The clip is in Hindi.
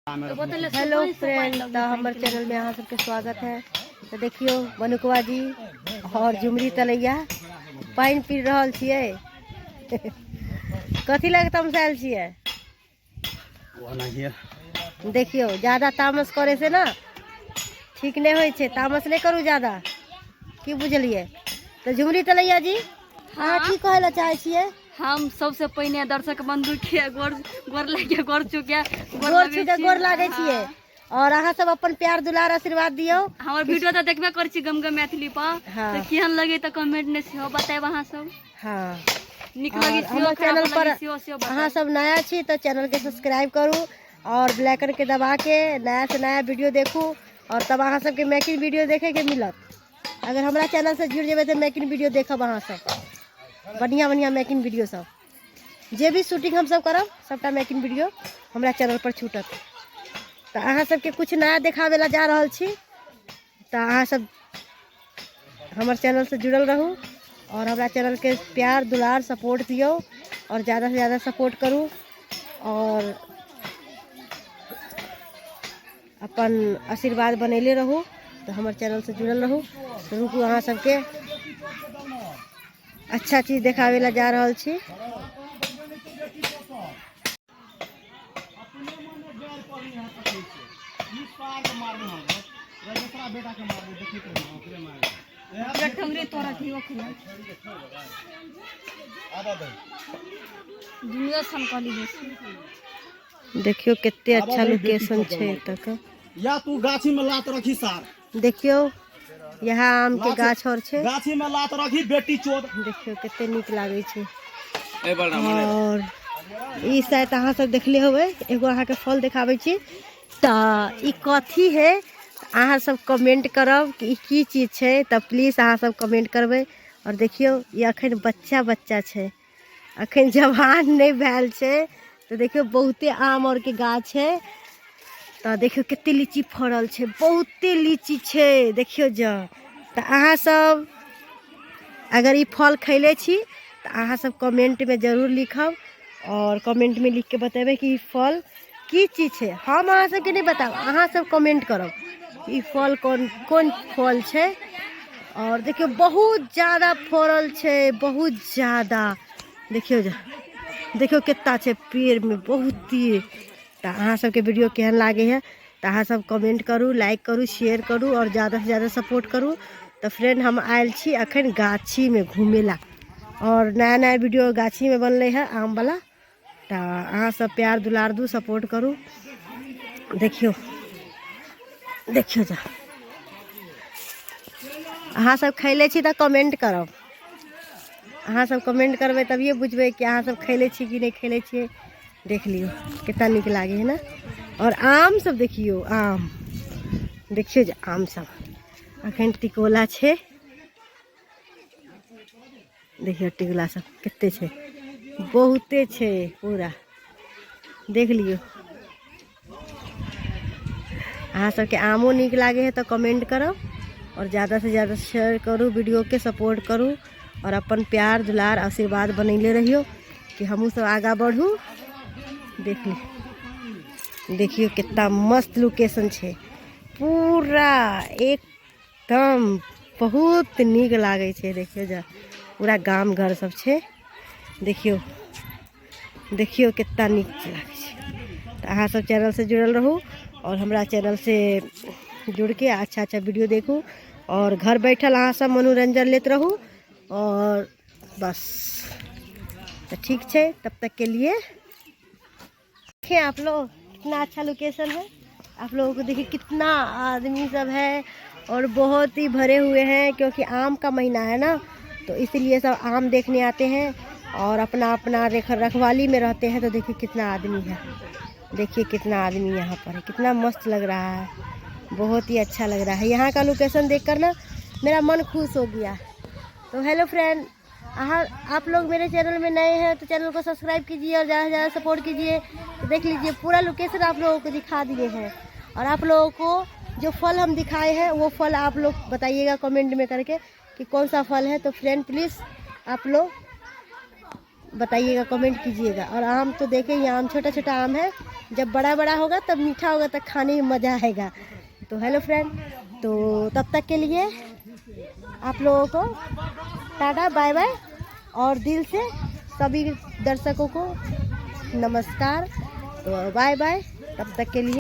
हेलो फ्रेंड, तो हमारे चैनल में यहाँ सबके स्वागत है। तो देखियो बनुकवा जी और झुमरी तलैया पानी पी रहा छिए। कथी लगे तमसाइल छिए? देखियो ज्यादा तामस करे से ना ठीक नहीं होय छे। तामस नहीं करू ज्यादा, की बुझलिए? तो झुमरी तलैया जी हाँ की कहला चाहे छिए? हम सबसे पहले दर्शक बंधु के गोर लागे गोर लागे छिए और अहाँ सब अपन प्यार दुलार आशीर्वाद दियो। हमर वीडियो तो देखबे कर छी गमगम मैथिली पर। हाँ। तो केहन लगे तो कमेंट ने सेहो बताएब अहाँ सब। हाँ, निक लगे हमारे चैनल पर अहाँ सब नया छी तो चैनल के सब्सक्राइब करू और बेल आइकन के दबा के नया से नया वीडियो देखू और तब अहाँ सबके मेकिंग वीडियो देखे के मिलत। अगर हमारा चैनल से जुड़ जेबे तो मेकिंग वीडियो देखब अहाँ सब, बढ़िया बढ़िया मेकिंग वीडियो सब जे भी शूटिंग हम सब करब सबटा मेकिंग वीडियो हमारा चैनल पर छूटत। तो अहाँ सबके कुछ नया देखावे ला जा रहल छी। तो अहाँ सब हमारे चैनल से जुड़ल रहू और हमारा चैनल के प्यार दुलार सपोर्ट दियो और ज़्यादा से ज़्यादा सपोर्ट करूँ और अपन आशीर्वाद बनैले रहू। तो हमारे चैनल से जुड़ल रहू। तो रुकू अहाँ सबके अच्छा चीज देखावे ला जा रहल छी। देखियो कितने अच्छा लोकेशन छे तक। या तू गाछी में लात रखी सार। देखियो यहाँ आम के गाछ और छे, गाछी में लात रखी बेटी चोद। देखियो कितने नीक लागे छे। और ई शायद अहाँ सब देखले होबे, एगो अहाँ के फल देखाबै छी। तो ई कथी है अहाँ सब कमेंट करब कि ई की चीज छे। तो प्लीज अहाँ सब कमेंट करबे। और देखियो ये अखन बच्चा छे, अखन जवान नहीं भेल छे। तो देखियो बहुते आम और के गाछ है। तो देखियो कितने लीची फड़ल छे, बहुते लीची छे देखियो जा। तो अहाँ सब अगर ये फल खैले छी तो अहाँ सब कमेंट में जरूर लिखब और कमेंट में लिख के बताबे कि फल की चीज है। हम अहाँ सबके नहीं बताब, अहाँ सब कमेंट करब कि फल कौन कौन फल छे। और देखियो बहुत ज़्यादा फड़ल छे, बहुत ज़्यादा। देखियो जा, देखियो कितना छे पेड़ में बहुत ही। तो अहाँ सबके वीडियो केहन लागे है तो अहाँ सब कमेंट करू, लाइक करू, शेयर करू और ज़्यादा से ज़्यादा सपोर्ट करू। तो फ्रेंड हम आयल छी अखन गाछी में घूमेला और नया नया वीडियो गाछी में बनले है आम वाला। तो अहाँ सब प्यार दुलार दू, सपोर्ट करू। देखियो देखियो जा, अहाँ सब खैले छी तो कमेंट करब। अहाँ सब कमेंट करबे तभिए बुझबे कि अहाँ सब खैले छी कि नहीं खैले छी। देख लियो कितना निक लागे है ना। और आम सब देखियो, आम देखियो जा, आम सब अखन टिकोला छे। देखियो टिकोला सब कितने छे, बहुते छे पूरा। देख लियो अहाँ सबके आमो निक लागे है तो कमेंट करो और ज़्यादा से ज़्यादा शेयर करू, वीडियो के सपोर्ट करू और अपन प्यार दुलार आशीर्वाद बनैले रहियो कि हमहू सब आगा बढ़ू। देख ली, देखियो कितना मस्त लोकेशन छे, पूरा एकदम बहुत नीक लागे छे। देखियो जा, पूरा गांव घर सब छे। देखियो देखियो कितना नीक लागे छे। तो अहाँ सब चैनल से जुड़ल रहू और हमारा चैनल से जुड़ के अच्छा अच्छा वीडियो देखू और घर बैठल अहाँ सब मनोरंजन लेते रहू। और बस तो ठीक है, तब तक के लिए देखिए आप लोग कितना अच्छा लोकेशन है। आप लोगों को देखिए कितना आदमी सब है और बहुत ही भरे हुए हैं क्योंकि आम का महीना है ना, तो इसलिए सब आम देखने आते हैं और अपना अपना रखवाली में रहते हैं। तो देखिए कितना आदमी है, देखिए कितना आदमी यहाँ पर है, कितना मस्त लग रहा है, बहुत ही अच्छा लग रहा है। यहाँ का लोकेशन देखकर ना मेरा मन खुश हो गया। तो हेलो फ्रेंड, आप लोग मेरे चैनल में नए हैं तो चैनल को सब्सक्राइब कीजिए और ज़्यादा से ज़्यादा सपोर्ट कीजिए। तो देख लीजिए पूरा लोकेशन आप लोगों को दिखा दिए हैं और आप लोगों को जो फल हम दिखाए हैं वो फल आप लोग बताइएगा कमेंट में करके कि कौन सा फल है। तो फ्रेंड प्लीज़ आप लोग बताइएगा, कमेंट कीजिएगा। और आम तो देखें, ये आम छोटा छोटा आम है जब बड़ा बड़ा होगा तब मीठा होगा, तब खाने में मज़ा आएगा। तो हेलो फ्रेंड, तो तब तक के लिए आप लोगों को टाटा बाय बाय, और दिल से सभी दर्शकों को नमस्कार। तो बाय बाय, तब तक के लिए।